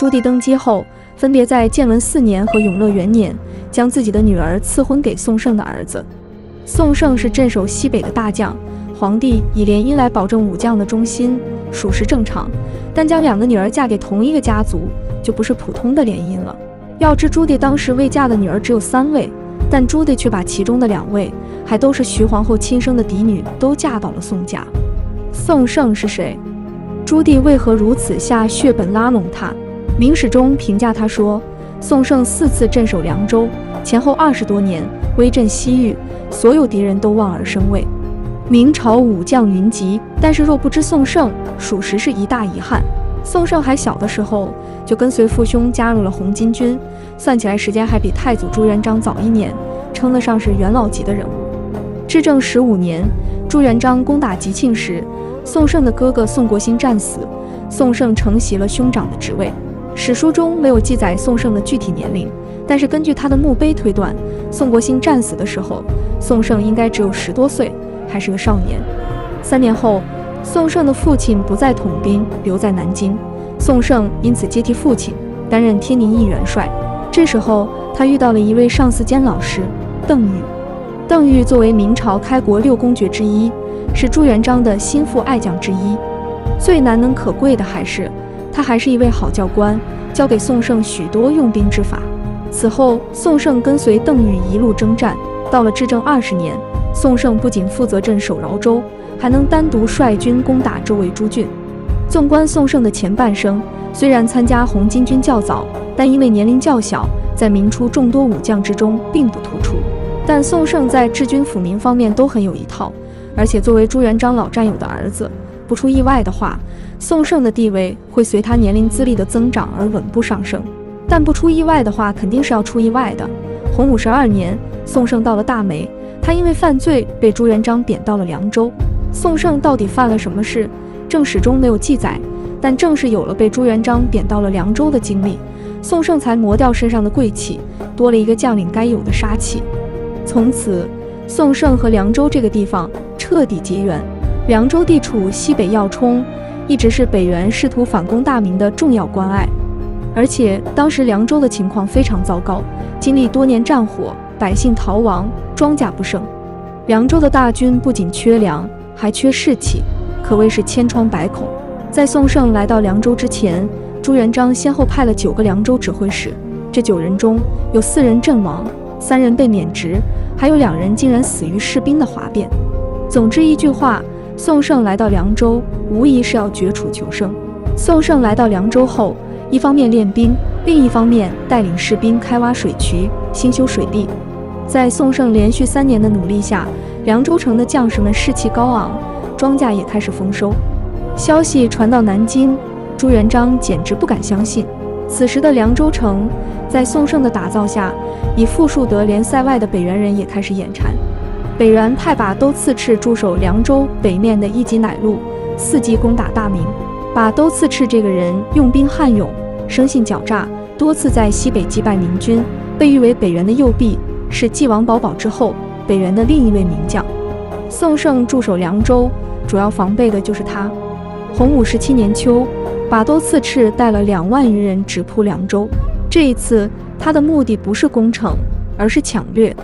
朱棣登基后，分别在建文4年和永乐元年将自己的女儿赐婚给宋胜的儿子。宋胜是镇守西北的大将，皇帝以联姻来保证武将的忠心，属实正常。但将2个女儿嫁给同一个家族，就不是普通的联姻了。要知朱棣当时未嫁的女儿只有3位，但朱棣却把其中的2位，还都是徐皇后亲生的嫡女，都嫁到了宋家。宋胜是谁？朱棣为何如此下血本拉拢他？明史中评价他说，宋胜4次镇守凉州，前后20多年，威震西域，所有敌人都望而生畏。明朝武将云集，但是若不知宋胜，属实是一大遗憾。宋胜还小的时候就跟随父兄加入了红巾军，算起来时间还比太祖朱元璋早1年，称得上是元老级的人物。至正15年，朱元璋攻打吉庆时，宋胜的哥哥宋国兴战死，宋胜承袭了兄长的职位。史书中没有记载宋胜的具体年龄，但是根据他的墓碑推断，宋国兴战死的时候，宋胜应该只有10多岁，还是个少年。3年后，宋胜的父亲不再统兵，留在南京，宋胜因此接替父亲，担任天宁一元帅。这时候，他遇到了一位上司兼老师邓禹。邓禹作为明朝开国6公爵之一，是朱元璋的心腹爱将之一。最难能可贵的他还是一位好教官，教给宋胜许多用兵之法。此后，宋胜跟随邓禹一路征战，到了至正20年，宋胜不仅负责镇守饶州，还能单独率军攻打周围诸郡。纵观宋胜的前半生，虽然参加红巾军较早，但因为年龄较小，在明初众多武将之中并不突出。但宋胜在治军抚民方面都很有一套，而且作为朱元璋老战友的儿子，不出意外的话，宋胜的地位会随他年龄资历的增长而稳步上升。但不出意外的话，肯定是要出意外的。洪武12年，宋胜到了大梅，他因为犯罪被朱元璋贬到了凉州。宋胜到底犯了什么事？正史中没有记载，但正是有了被朱元璋贬到了凉州的经历，宋胜才磨掉身上的贵气，多了一个将领该有的杀气。从此，宋胜和凉州这个地方彻底结缘。凉州地处西北要冲，一直是北元试图反攻大明的重要关隘。而且当时凉州的情况非常糟糕，经历多年战火，百姓逃亡，庄稼不盛。凉州的大军不仅缺粮，还缺士气，可谓是千疮百孔。在宋胜来到凉州之前，朱元璋先后派了9个凉州指挥使，这9人中有4人阵亡，3人被免职，还有2人竟然死于士兵的哗变。总之一句话，宋胜来到凉州，无疑是要绝处求生。宋胜来到凉州后，一方面练兵，另一方面带领士兵开挖水渠，兴修水利。在宋胜连续3年的努力下，凉州城的将士们士气高昂，庄稼也开始丰收。消息传到南京，朱元璋简直不敢相信。此时的凉州城，在宋胜的打造下，以富庶得连塞外的北元人也开始眼馋。北元派把都刺史驻守凉州北面的一级乃路，伺机攻打大明。把都刺史这个人用兵悍勇，生性狡诈，多次在西北击败明军，被誉为北元的右臂，是继王保保之后北元的另一位名将。宋胜驻守凉州，主要防备的就是他。洪武17年秋，把都刺史带了2万余人直扑凉州。这一次，他的目的不是攻城，而是抢掠，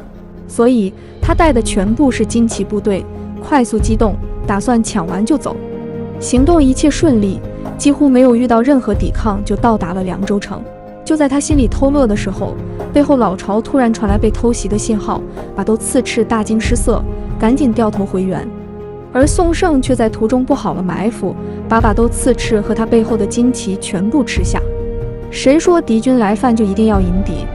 所以他带的全部是精骑部队，快速机动，打算抢完就走。行动一切顺利，几乎没有遇到任何抵抗，就到达了凉州城。就在他心里偷乐的时候，背后老巢突然传来被偷袭的信号，把都刺史大惊失色，赶紧掉头回援。而宋胜却在途中布好了埋伏，把都刺史和他背后的精骑全部吃下。谁说敌军来犯就一定要迎敌？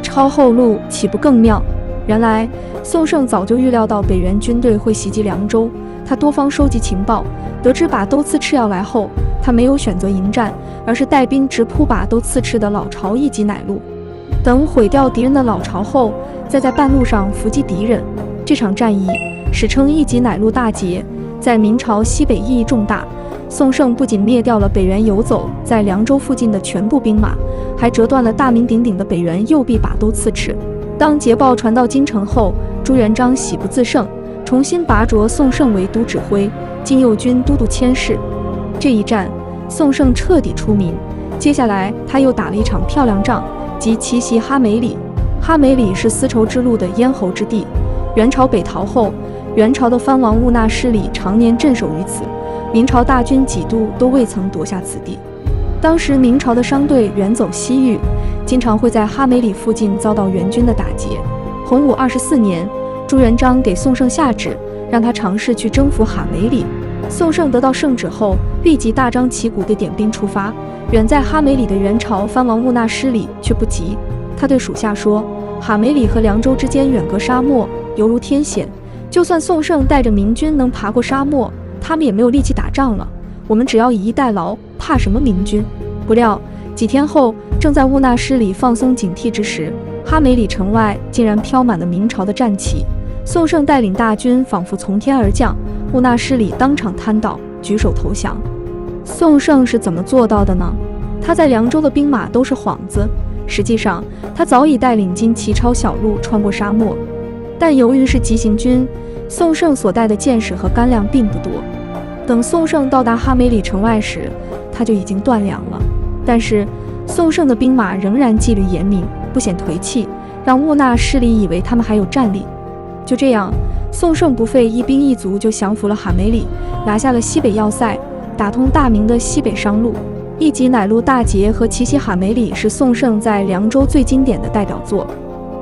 抄后路岂不更妙？原来宋胜早就预料到北元军队会袭击凉州，他多方收集情报，得知把都刺史要来后，他没有选择迎战，而是带兵直扑把都刺史的老巢一级乃路。等毁掉敌人的老巢后，再在半路上伏击敌人。这场战役史称一级乃路大捷，在明朝西北意义重大。宋胜不仅灭掉了北元游走在凉州附近的全部兵马，还折断了大名鼎鼎的北元右臂把都刺史。当捷报传到京城后，朱元璋喜不自胜，重新拔擢宋胜为都指挥，晋右军都督佥事。这一战，宋胜彻底出名，接下来他又打了一场漂亮仗，即奇袭哈梅里。哈梅里是丝绸之路的咽喉之地，元朝北逃后，元朝的藩王兀纳失里常年镇守于此，明朝大军几度都未曾夺下此地。当时明朝的商队远走西域，经常会在哈梅里附近遭到元军的打劫。洪武24年，朱元璋给宋胜下旨，让他尝试去征服哈梅里。宋胜得到圣旨后，立即大张旗鼓地点兵出发。远在哈梅里的元朝藩王兀纳失里却不急，他对属下说：“哈梅里和凉州之间远隔沙漠，犹如天险。就算宋胜带着明军能爬过沙漠，他们也没有力气打仗了。我们只要以逸待劳，怕什么明军？”不料几天后，正在兀纳失里放松警惕之时，哈梅里城外竟然飘满了明朝的战旗。宋胜带领大军仿佛从天而降，兀纳失里当场瘫倒，举手投降。宋胜是怎么做到的呢？他在凉州的兵马都是幌子，实际上他早已带领金旗抄小路穿过沙漠，但由于是急行军，宋胜所带的箭矢和干粮并不多。等宋胜到达哈梅里城外时，他就已经断粮了。但是宋胜的兵马仍然纪律严明，不显颓气，让兀纳失里以为他们还有战力。就这样，宋胜不费一兵一卒就降服了哈梅里，拿下了西北要塞，打通大明的西北商路。一级乃路大捷和奇袭哈梅里是宋胜在凉州最经典的代表作。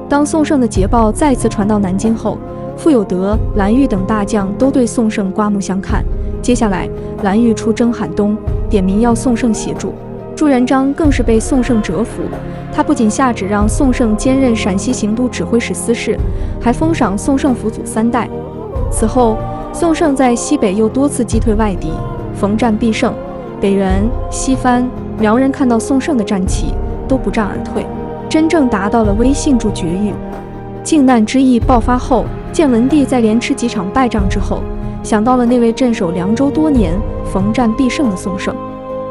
当宋胜的捷报再次传到南京后，傅有德、蓝玉等大将都对宋胜刮目相看。接下来，蓝玉出征邯东，点名要宋胜协助。朱元璋更是被宋胜折服，他不仅下旨让宋胜兼任陕西行都指挥使司事，还封赏宋胜辅祖3代。此后，宋胜在西北又多次击退外敌，逢战必胜。北元、西番、苗人看到宋胜的战旗，都不战而退，真正达到了威信筑绝域。靖难之役爆发后，建文帝在连吃几场败仗之后，想到了那位镇守凉州多年、逢战必胜的宋胜，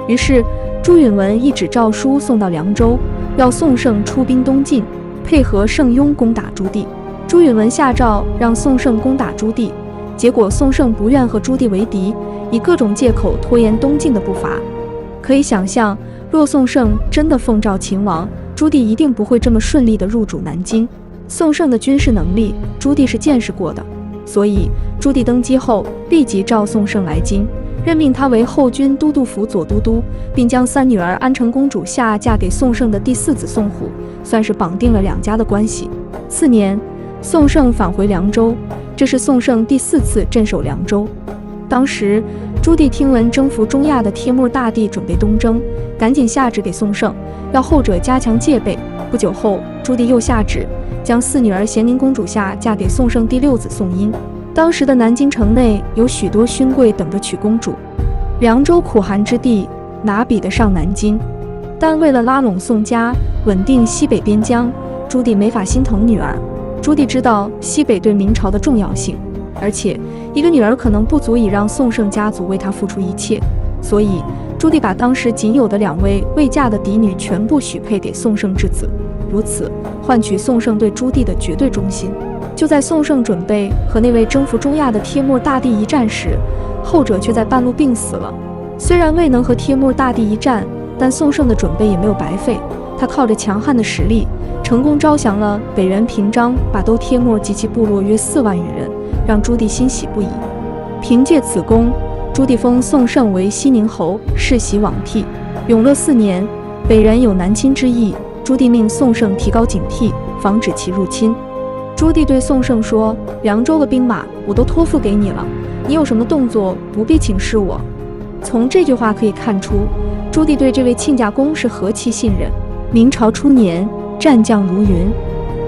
于是朱允炆一纸诏书送到凉州，要宋胜出兵东进，配合圣雍攻打朱棣。朱允炆下诏让宋胜攻打朱棣，结果宋胜不愿和朱棣为敌，以各种借口拖延东进的步伐。可以想象，若宋胜真的奉诏秦王，朱棣一定不会这么顺利地入主南京。宋胜的军事能力，朱棣是见识过的，所以朱棣登基后立即召宋胜来京，任命他为后军都督府左都督，并将3女儿安成公主夏嫁给宋胜的第4子宋虎，算是绑定了2家的关系。4年，宋胜返回凉州，这是宋胜第4次镇守凉州。当时朱棣听闻征服中亚的帖木儿大帝准备东征，赶紧下旨给宋胜，要后者加强戒备。不久后，朱棣又下旨将4女儿咸宁公主夏嫁给宋胜第6子宋英。当时的南京城内有许多勋贵等着娶公主，凉州苦寒之地，哪比得上南京？但为了拉拢宋家，稳定西北边疆，朱棣没法心疼女儿。朱棣知道西北对明朝的重要性，而且一个女儿可能不足以让宋胜家族为他付出一切，所以朱棣把当时仅有的2位未嫁的嫡女全部许配给宋胜之子，如此换取宋胜对朱棣的绝对忠心。就在宋胜准备和那位征服中亚的帖木儿大帝一战时，后者却在半路病死了。虽然未能和帖木儿大帝一战，但宋胜的准备也没有白费，他靠着强悍的实力，成功招降了北元平章把都帖木儿及其部落约4万余人，让朱棣欣喜不已。凭借此功，朱棣封宋胜为西宁侯，世袭罔替。永乐4年，北人有南侵之意，朱棣命宋胜提高警惕，防止其入侵。朱棣对宋胜说：“凉州的兵马我都托付给你了，你有什么动作不必请示我。”从这句话可以看出，朱棣对这位亲家公是何其信任。明朝初年，战将如云，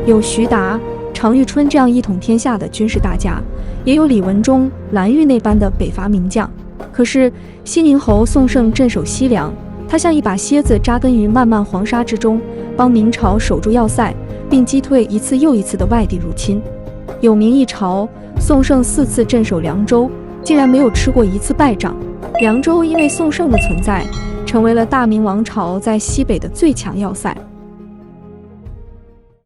有徐达、常遇春这样一统天下的军事大家，也有李文忠、蓝玉那般的北伐名将。可是西宁侯宋胜镇守西凉，他像一把蝎子扎根于漫漫黄沙之中，帮明朝守住要塞，并击退一次又一次的外地入侵。有名一朝，宋胜4次镇守凉州，竟然没有吃过1次败仗。凉州因为宋胜的存在，成为了大明王朝在西北的最强要塞。